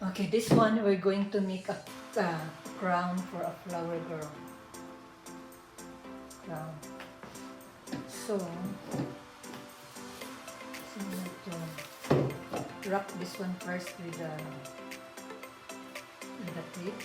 Okay, this one we're going to make a crown for a flower girl. Crown. So we have to wrap this one first with the tape.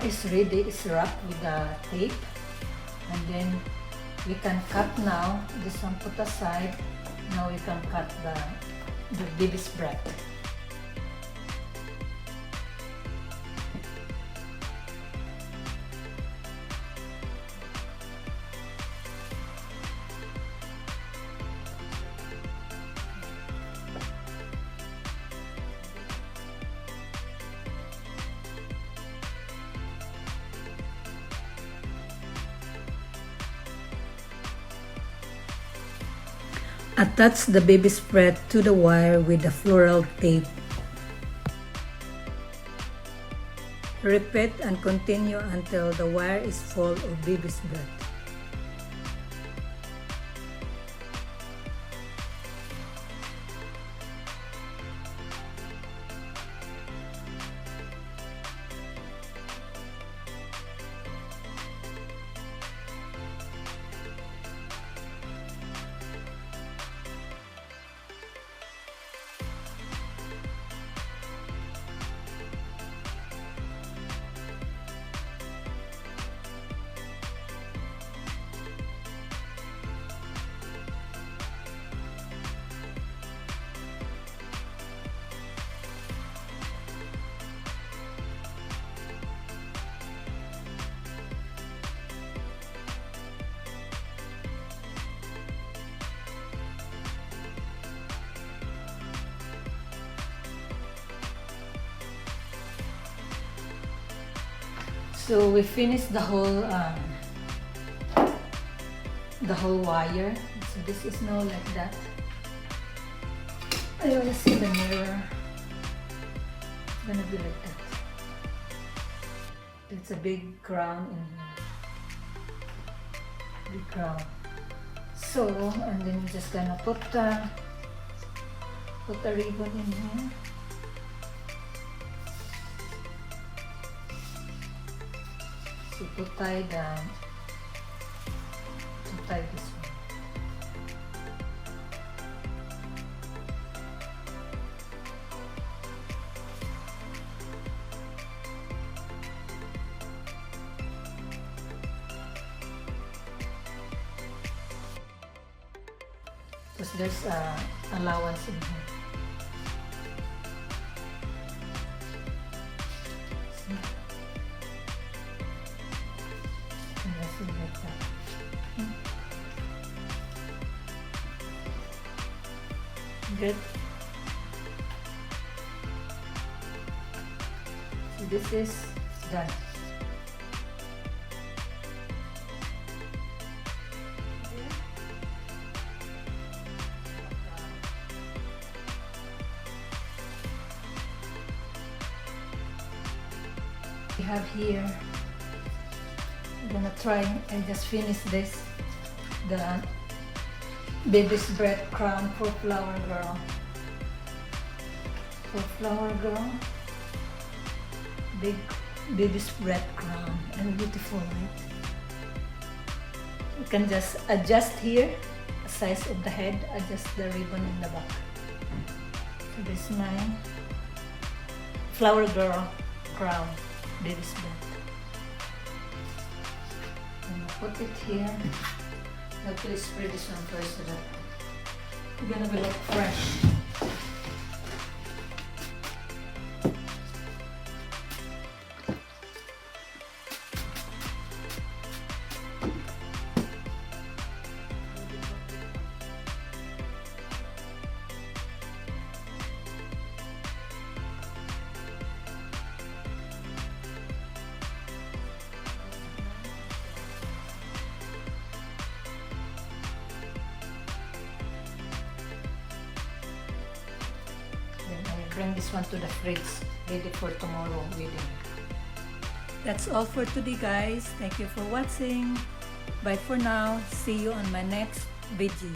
Is ready, is wrapped with the tape, and then we can cut now. This one put aside. Now we can cut the baby's breath. Attach the baby's breath to the wire with the floral tape. Repeat and continue until the wire is full of baby's breath. So we finished the whole wire. So this is now like that. I want to see the mirror. It's gonna be like that. It's a big crown in here. Big crown. So and then we're just gonna put a ribbon in here. So to tie this one. Because there's allowance in here. Like that. Good. So this is done. We have here, I'm gonna try and just finish this, the baby's breath crown for flower girl. For flower girl, big baby's breath crown, and beautiful, right? You can just adjust here, the size of the head, adjust the ribbon in the back. So this is my flower girl crown, baby's breath. And I'll put it here. I'll spread this one first so that It's gonna be look fresh. Bring this one to the fridge, ready for tomorrow wedding. That's all for today, guys. Thank you for watching. Bye for now. See you on my next video.